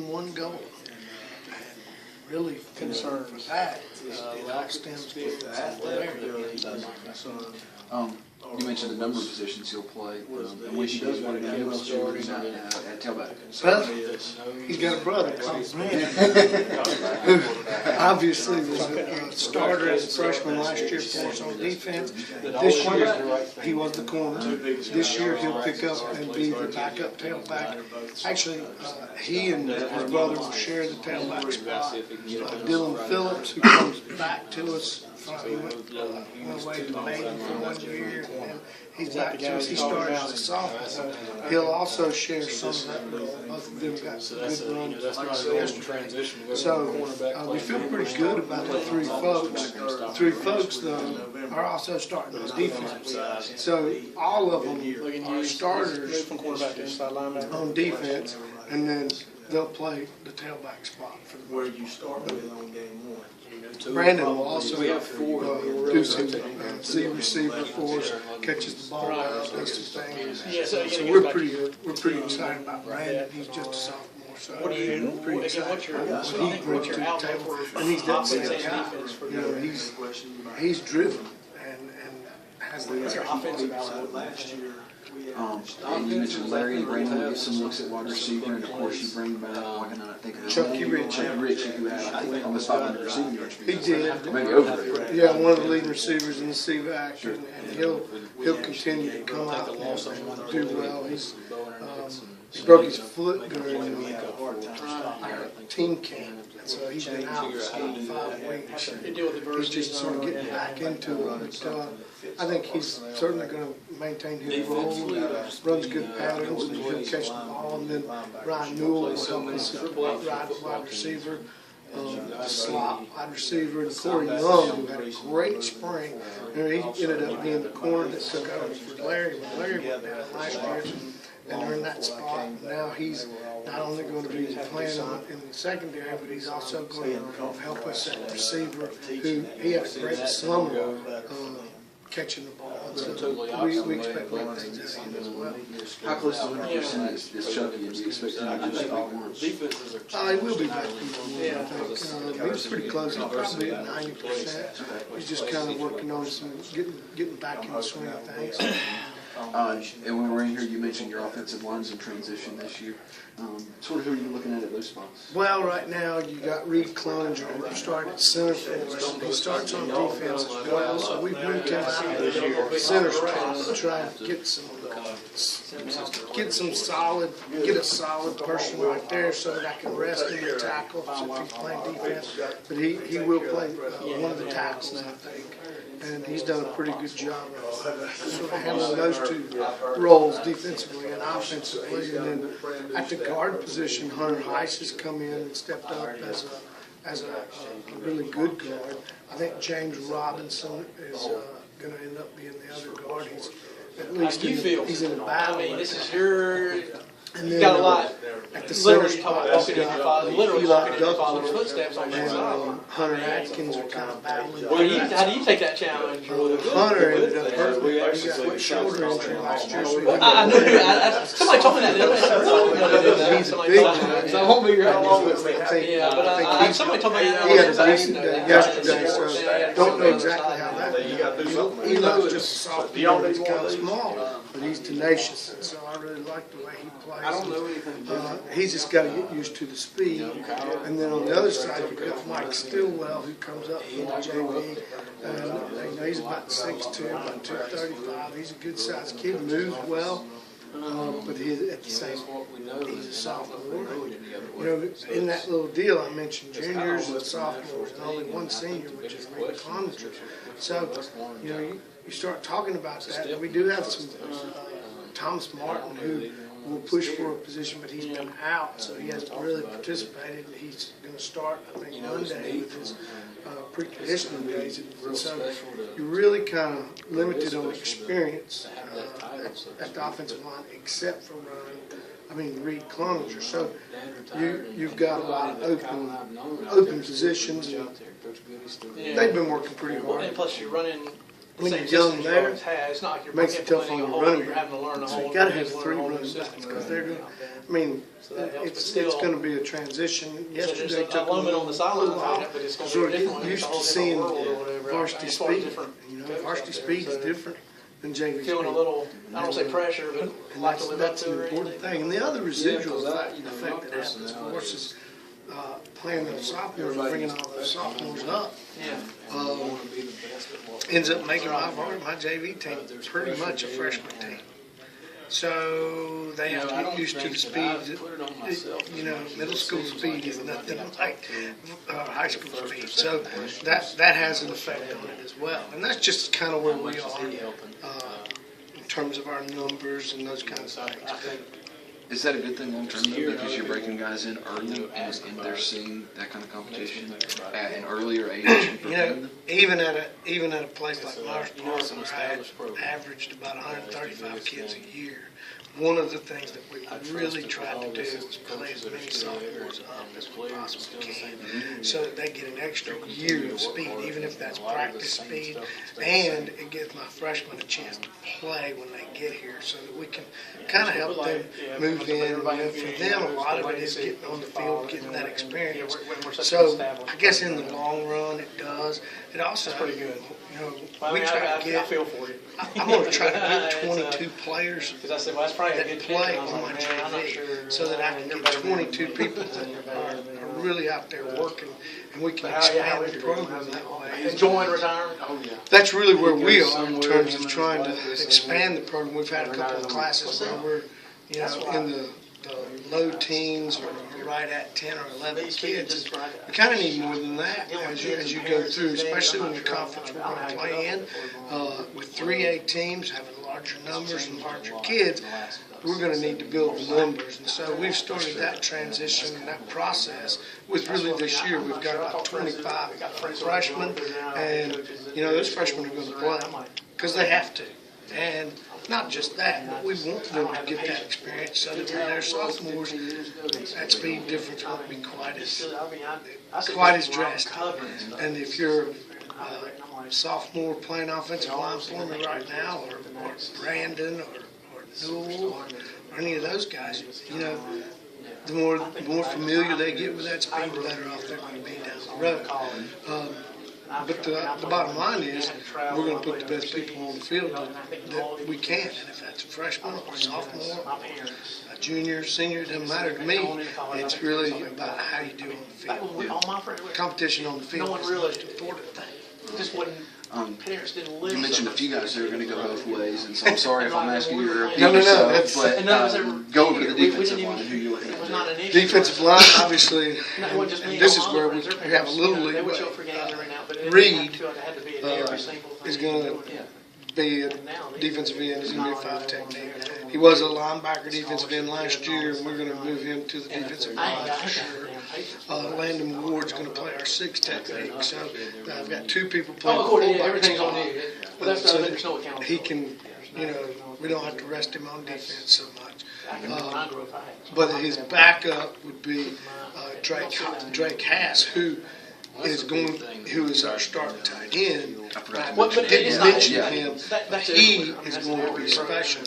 one goal. Really concerned for that. It all stems with you mentioned the number of positions he'll play, and when he does play, what's your at tailback? Well, he's got a brother called Brandon, who obviously was a starter as a freshman last year for us on defense. This year, he was the corner. This year, he'll pick up and be the backup tailback. Actually, he and his brother will share the tailback spot. Dylan Phillips, who comes back to us, he went away to Maiden for 1 year, and he's back to us. He started as a sophomore. He'll also share some of that. Both of them got some good runs yesterday. So we feel pretty good about the three folks. The three folks, though, are also starting on defense. So all of them are starters on defense, and then they'll play the tailback spot for where you start with on game one. Brandon will also do some Z receiver for us, catches the ball out, does some things. So we're pretty excited about Brandon. He's just a sophomore, so we're pretty excited about what he brings to the table. And he's that same guy. You know, he's driven and has the offensive outlet last year. And you mentioned Larry and Brandon will get some looks at wide receiver, and of course you bring back, I think of Chucky Ritchie, who had almost 500 receiving yards. He did. Maybe over it. Yeah, one of the leading receivers in the CVAC, and he'll continue to come out and do well. He broke his foot during team camp, so he's been out for 5 weeks. He's just sort of getting back into it. But, I think he's certainly going to maintain his role, runs good patterns, and he'll catch the ball. And then Ryan Newell will help us wide receiver, the slot wide receiver, and Corey Young, who had a great spring. And he ended up being the corner that took over for Larry when Larry went down last year and earned that spot. And now he's not only going to be playing in the secondary, but he's also going to help us at receiver, who he had a great summer catching the ball. So we expect great things out of him as well. How close to 100% is Chucky? Do you expect him to just start once? He will be back. Yeah, I think. He was pretty close. He's probably at 90%. He's just kind of working on some getting back in the swing of things. And when we're in here, you mentioned your offensive line's in transition this year. Sort of who are you looking at those spots? Well, right now you got Reed Cloninger, who started at center for us. He starts on defense as well, so we've moved him out of the center spot to try and get a solid person right there so that I can rest him and tackle if he's playing defense. But he will play one of the tackles, I think. And he's done a pretty good job of sort of handling those two roles defensively and offensively. And then at the guard position, Hunter Heiss has come in and stepped up as a really good guard. I think James Robinson is going to end up being the other guard. He's at least he's in the battle. I mean, this is your. And then, got a lot. At the center spot, walking in your father's footsteps on that side. Hunter Atkins are kind of battling. How do you take that challenge? Hunter ended up hurt. He got a shoulder injury last year. I knew. Somebody told me that. He's a big guy. So I won't be here how long it's I think somebody told me he had a decent day yesterday, so don't know exactly how that went. Elo's just a sophomore. He's kind of small, but he's tenacious, and so I really like the way he plays. I don't know anything. He's just got to get used to the speed. And then on the other side, you've got Mike Stillwell, who comes up from the JV. And he's about 6'2", about 235. He's a good-sized kid, moves well. But at the same time, he's a sophomore. You know, in that little deal, I mentioned juniors and sophomores, and only one senior, which is Reed Cloninger. So, you know, you start talking about that. And we do have some Thomas Martin, who will push for a position, but he's been out, so he hasn't really participated. He's going to start, I think, Monday with his preconditioning days. So you're really kind of limited on experience at the offensive line, except for Reed Cloninger. So you've got a lot of open positions, and they've been working pretty hard. And plus, you're running when same you're young system you there, always had. It's not like you're makes it tough on implementing a your whole, running you're back. having to learn the So whole. you gotta have learn a three whole new running backs, system. because they're gonna, I mean, So that helps, but it's still- gonna be a transition. There's Yesterday a took a limit on the sideline, while. but it's gonna be Sort of different. getting It's a used whole to different seeing world or whatever. varsity As far as speed. different You know, coaches varsity out there, speed is so different than JV speed. feeling a little, I don't say pressure, but And like to live up that's to an it or important anything. thing. And the other residual Yeah, 'cause effect that happens, of personality course, is playing those sophomores and bringing all those sophomores up. Yeah. Ends up making my JV team pretty much a freshman team. So they have to get used to the speed. You know, middle school speed is nothing like high school speed. So that has an effect on it as well. And that's just kind of where we are in terms of our numbers and those kinds of things. Is that a good thing long term though, because you're breaking guys in early and they're seeing that kind of competition at an earlier age? You know, even at a place like Myers Park, where I averaged about 135 kids a year, one of the things that we really tried to do was play as many sophomores up as we possibly can, so that they get an extra year of speed, even if that's practice speed, and it gives my freshmen a chance to play when they get here, so that we can kind of help them move in. You know, for them, a lot of it is getting on the field, getting that experience. So I guess in the long run, it does. It also, Pretty good. you know, I we mean, try to I get. feel for you. I'm going to try to get 22 players Because I said, well, that's probably a that good play pick. And I was on like, my man, I'm not JV, sure. so that I can They're get better than 22 me. people that are really out there working, and we can But how expand would the you program that way. enjoying retirement? Oh, yeah. That's really where we goes are in somewhere, terms him of and trying his to wife go expand the program. We've had a couple of classes where we're, you know, in the low teens or right at 10 or 11 kids. We kind of need more than that as you go through, especially when the conference we're going to play in, with 3A teams having larger numbers and larger kids. We're going to need to build the numbers, and so we've started that transition and that process with really this year. We've got about 25 freshmen, and you know those freshmen are going to play because they have to. And not just that, but we want them to get that experience so that when they're sophomores, that speed difference won't be quite as drastic. And if you're a sophomore playing offensive line for me right now, or Brandon, or Newell, or any of those guys, you know, the more familiar they get with that speed, the better off they're going to be down the road. But the bottom line is, we're going to put the best people on the field that we can. And if that's a freshman, a sophomore, a junior, senior, it doesn't matter to me. It's really about how you do on the field. Competition on the field is the most important thing. Just wouldn't, parents didn't live. You mentioned a few guys that are going to go both ways, and so I'm sorry if I'm asking you to repeat No, yourself, but And none of us ever- go over to the we defensive didn't line, even- who you're looking It was at. not an issue. Defensive line, obviously, It wasn't just me and this and is all where my we friends, their have a parents, little you know, they would leeway. show up for games every now, but it Reed, didn't feel like I had to be there every single thing. is going to Yeah. be a defensive end, is going to be a 5 technique. He was a linebacker defensive end last year, and we're going to move him to the defensive line for sure. Landon Ward's going to play our 6 technique, so I've got 2 people playing Oh, of course, yeah, fullback everything's on spot. you. But that's So the other snow account. he can, you know, we don't have to rest him on defense so much. I can remember when I grew up, I had- But his backup would be Drake Hass, who is our starting tight end. I forgot to But mention didn't it's him. not- mention Yeah. him. That's He it. is going to be special.